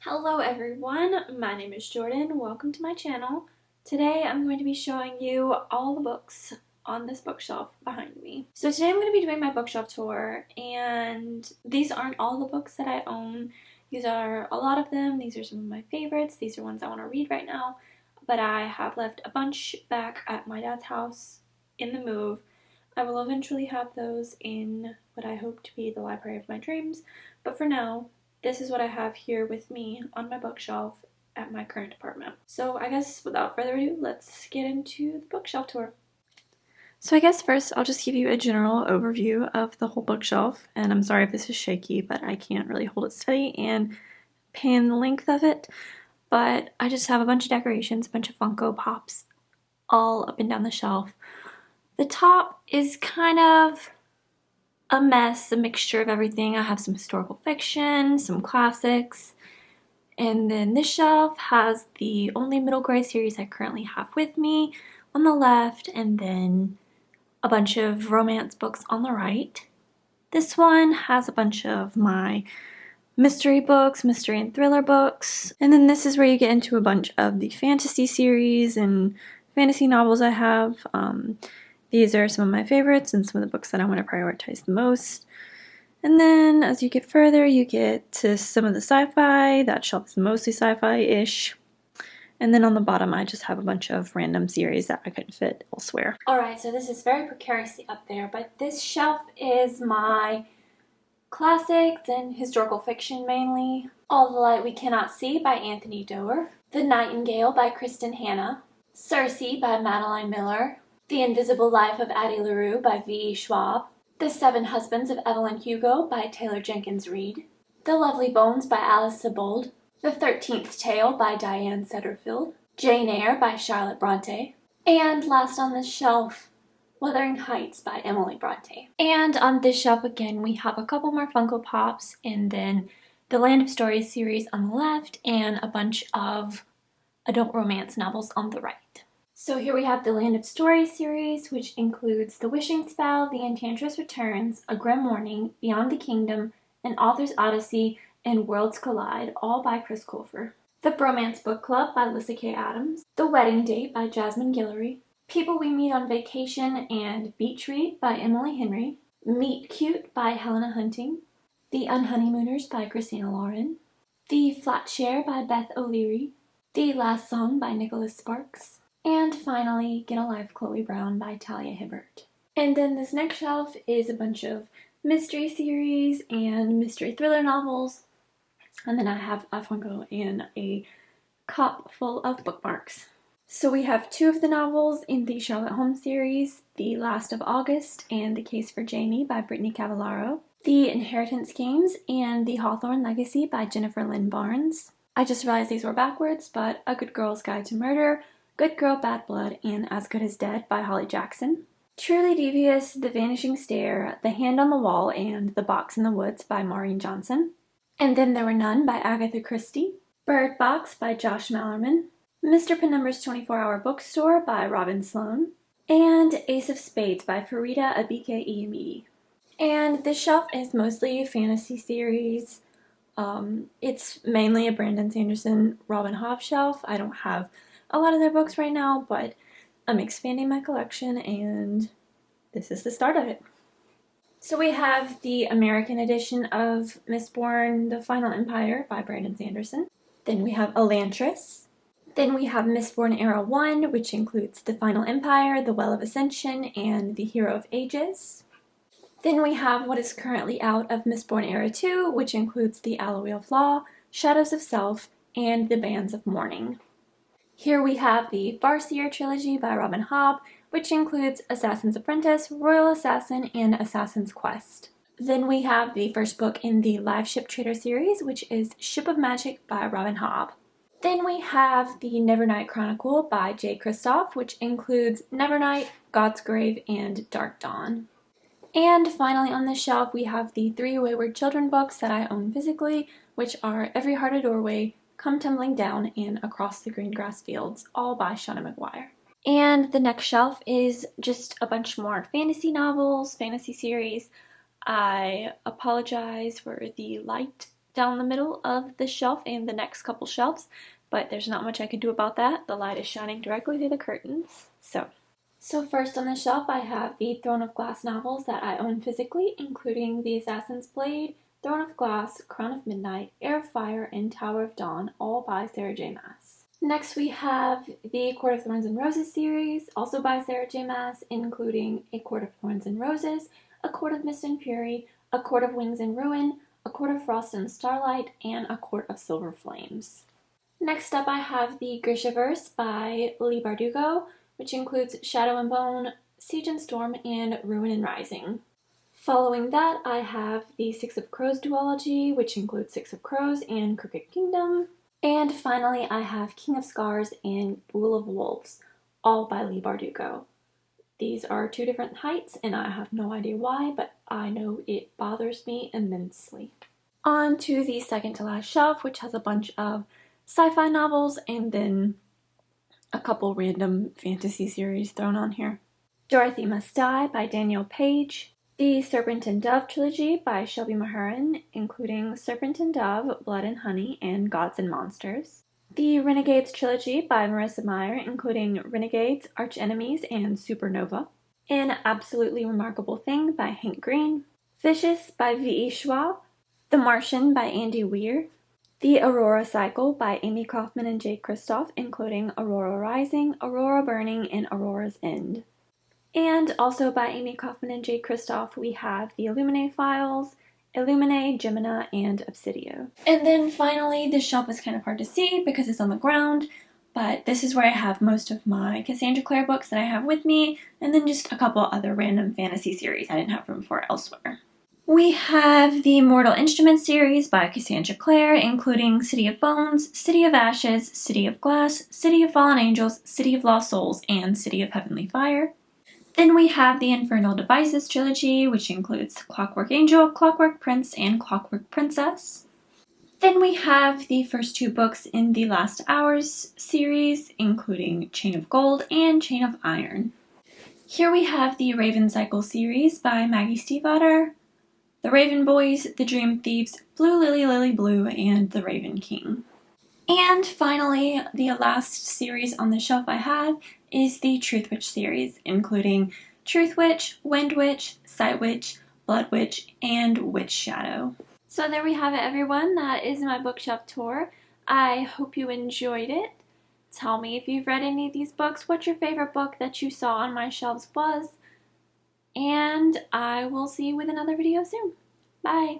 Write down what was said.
Hello everyone, my name is Jordan. Welcome to my channel. Today I'm going to be showing you all the books on this bookshelf behind me. So today I'm going to be doing my bookshelf tour, and these aren't all the books that I own. These are a lot of them. These are some of my favorites. These are ones I want to read right now, but I have left a bunch back at my dad's house in the move. I will eventually have those in what I hope to be the library of my dreams, but for now, this is what I have here with me on my bookshelf at my current apartment. So I guess without further ado, let's get into the bookshelf tour. So I guess first I'll just give you a general overview of the whole bookshelf, and I'm sorry if this is shaky, but I can't really hold it steady and pan the length of it. But I just have a bunch of decorations, a bunch of Funko Pops all up and down the shelf. The top is kind of a mess, a mixture of everything. I have some historical fiction, some classics, and then this shelf has the only middle grade series I currently have with me on the left, and then a bunch of romance books on the right. This one has a bunch of my mystery books, mystery and thriller books, and then this is where you get into a bunch of the fantasy series and fantasy novels I have. These are some of my favorites and some of the books that I want to prioritize the most. And then as you get further, you get to some of the sci-fi. That shelf is mostly sci-fi-ish. And then on the bottom, I just have a bunch of random series that I couldn't fit elsewhere. Alright, so this is very precariously up there, but this shelf is my classics and historical fiction mainly. All the Light We Cannot See by Anthony Doerr, The Nightingale by Kristen Hanna, Circe by Madeline Miller, The Invisible Life of Addie LaRue by V.E. Schwab, The Seven Husbands of Evelyn Hugo by Taylor Jenkins Reid, The Lovely Bones by Alice Sebold, The 13th Tale by Diane Setterfield, Jane Eyre by Charlotte Bronte, and last on this shelf, Wuthering Heights by Emily Bronte. And on this shelf again, we have a couple more Funko Pops, and then the Land of Stories series on the left, and a bunch of adult romance novels on the right. So here we have the Land of Stories series, which includes The Wishing Spell, The Enchantress Returns, A Grim Morning, Beyond the Kingdom, An Author's Odyssey, and Worlds Collide, all by Chris Colfer. The Bromance Book Club by Lyssa Kay Adams, The Wedding Date by Jasmine Guillory, People We Meet on Vacation and Beach Read by Emily Henry, Meet Cute by Helena Hunting, The Unhoneymooners by Christina Lauren, The Flat Share by Beth O'Leary, The Last Song by Nicholas Sparks, and finally, Get a Life, Chloe Brown by Talia Hibbert. And then this next shelf is a bunch of mystery series and mystery thriller novels. And then I have a Funko and a cup full of bookmarks. So we have two of the novels in the Charlotte Holmes series, The Last of August and The Case for Jamie by Brittany Cavallaro, The Inheritance Games and The Hawthorne Legacy by Jennifer Lynn Barnes. I just realized these were backwards, but A Good Girl's Guide to Murder, Good Girl, Bad Blood, and As Good as Dead by Holly Jackson. Truly Devious, The Vanishing Stair, The Hand on the Wall, and The Box in the Woods by Maureen Johnson. And Then There Were None by Agatha Christie. Bird Box by Josh Malerman. Mr. Penumber's 24-Hour Bookstore by Robin Sloan. And Ace of Spades by Farida Abike Iyamidi. And this shelf is mostly fantasy series. It's mainly a Brandon Sanderson, Robin Hobb shelf. I don't have a lot of their books right now, but I'm expanding my collection, and this is the start of it. So we have the American edition of Mistborn, The Final Empire by Brandon Sanderson. Then we have Elantris. Then we have Mistborn Era 1, which includes The Final Empire, The Well of Ascension, and The Hero of Ages. Then we have what is currently out of Mistborn Era 2, which includes The Alloy of Law, Shadows of Self, and The Bands of Mourning. Here we have the Farseer trilogy by Robin Hobb, which includes Assassin's Apprentice, Royal Assassin, and Assassin's Quest. Then we have the first book in the Live Ship Trader series, which is Ship of Magic by Robin Hobb. Then we have the Nevernight Chronicle by Jay Kristoff, which includes Nevernight, God's Grave, and Dark Dawn. And finally on this shelf we have the 3 Wayward Children books that I own physically, which are Every Heart a Doorway, Come Tumbling Down, and Across the Green Grass Fields, all by Shauna McGuire. And the next shelf is just a bunch more fantasy novels, fantasy series. I apologize for the light down the middle of the shelf and the next couple shelves, but there's not much I can do about that. The light is shining directly through the curtains. So first on the shelf I have the Throne of Glass novels that I own physically, including The Assassin's Blade, Throne of Glass, Crown of Midnight, Heir of Fire, and Tower of Dawn, all by Sarah J. Maas. Next we have the Court of Thorns and Roses series, also by Sarah J. Maas, including A Court of Thorns and Roses, A Court of Mist and Fury, A Court of Wings and Ruin, A Court of Frost and Starlight, and A Court of Silver Flames. Next up I have the Grishaverse by Leigh Bardugo, which includes Shadow and Bone, Siege and Storm, and Ruin and Rising. Following that, I have the Six of Crows duology, which includes Six of Crows and Crooked Kingdom. And finally, I have King of Scars and Rule of Wolves, all by Leigh Bardugo. These are two different heights, and I have no idea why, but I know it bothers me immensely. On to the second to last shelf, which has a bunch of sci-fi novels and then a couple random fantasy series thrown on here. Dorothy Must Die by Danielle Page. The Serpent and Dove trilogy by Shelby Mahurin, including Serpent and Dove, Blood and Honey, and Gods and Monsters. The Renegades trilogy by Marissa Meyer, including Renegades, Arch Enemies, and Supernova. An Absolutely Remarkable Thing by Hank Green. Vicious by V.E. Schwab. The Martian by Andy Weir. The Aurora Cycle by Amy Kaufman and Jake Kristoff, including Aurora Rising, Aurora Burning, and Aurora's End. And also by Amy Kaufman and Jake Kristoff, we have the Illuminae Files, Illuminae, Gemina, and Obsidio. And then finally, this shelf is kind of hard to see because it's on the ground, but this is where I have most of my Cassandra Clare books that I have with me, and then just a couple other random fantasy series I didn't have room for elsewhere. We have the Mortal Instruments series by Cassandra Clare, including City of Bones, City of Ashes, City of Glass, City of Fallen Angels, City of Lost Souls, and City of Heavenly Fire. Then we have the Infernal Devices trilogy, which includes Clockwork Angel, Clockwork Prince, and Clockwork Princess. Then we have the first two books in the Last Hours series, including Chain of Gold and Chain of Iron. Here we have the Raven Cycle series by Maggie Stiefvater, The Raven Boys, The Dream Thieves, Blue Lily Lily Blue, and The Raven King. And finally, the last series on the shelf I have is the Truth Witch series, including Truth Witch, Wind Witch, Sight Witch, Blood Witch, and Witch Shadow. So there we have it, everyone. That is my bookshelf tour. I hope you enjoyed it. Tell me if you've read any of these books, what your favorite book that you saw on my shelves was. And I will see you with another video soon. Bye!